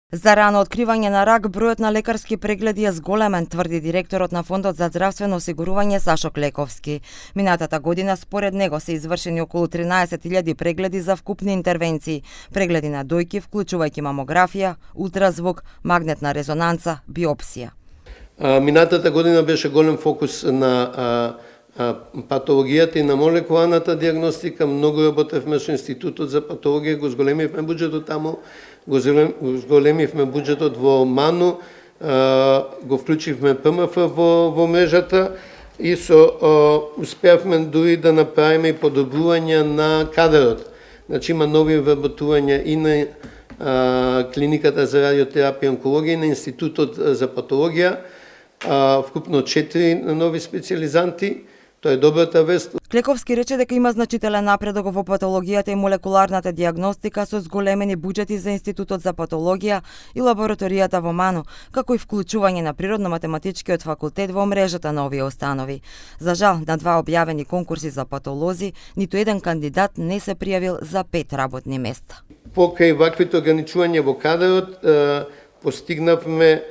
За рано откривање на рак, бројот на лекарски прегледи е зголемен, тврди директорот на Фондот за здравствено осигурување Сашо Клековски. Минатата година според него се извршени околу 13.000 прегледи за вкупни интервенции, прегледи на дојки вклучувајќи мамографија, ултразвук, магнетна резонанца, биопсија. Минатата година беше голем фокус на патологијата и на молекуларната диагностика. Многу работевме со Институтот за патологија, го зголемивме буџетот таму, го зголемивме буџетот во МАНУ, го вклучивме ПМФ во мрежата и успеавме дури да направиме и подобрување на кадрот. Значи има нови вработувања и на клиниката за радиотерапија и онкологија и на Институтот за патологија, вкупно 4 нови специјализанти. Тоа е добрата вест. Клековски рече дека има значителен напредок во патологијата и молекуларната диагностика со зголемени буџети за Институтот за патологија и лабораторијата во МАНУ, како и вклучување на Природно-математичкиот факултет во мрежата на овие установи. За жал, на 2 објавени конкурси за патолози, ниту еден кандидат не се пријавил за 5 работни места. Покрај ваквите ограничувања во кадрот, постигнавме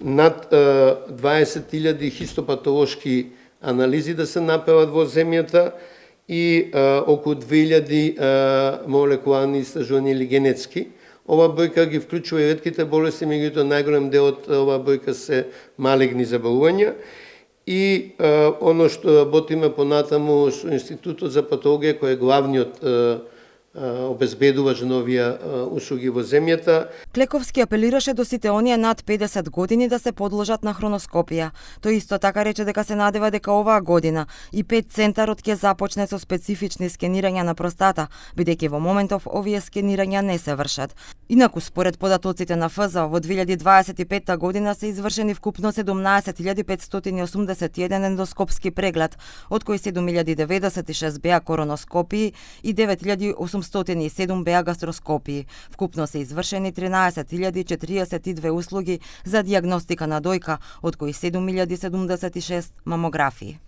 над 20.000 хистопатолошки анализи да се направат во земјата и околу 2.000 молекуларни истражувања или генетски. Ова бројка ги вклучува и ретките болести, меѓутоа најголем дел од ова бројка се малигни заболувања. И оно што работиме понатаму со Институтот за патологија, кој е главниот обезбедувач на овие услуги во земјата. Клековски апелираше до сите оние над 50 години да се подложат на хроноскопија. Тој исто така рече дека се надева дека оваа година и ПЕТ центарот ќе започне со специфични скенирања на простата, бидејќи во моментов овие скенирања не се вршат. Инаку, според податоците на ФЗО, во 2025 година се извршени вкупно 17.581 ендоскопски преглед, од кои 7.096 беа короноскопии и 9.807 беа гастроскопии. Вкупно се извршени 13.042 услуги за диагностика на дојка, од кои 7.076 мамографии.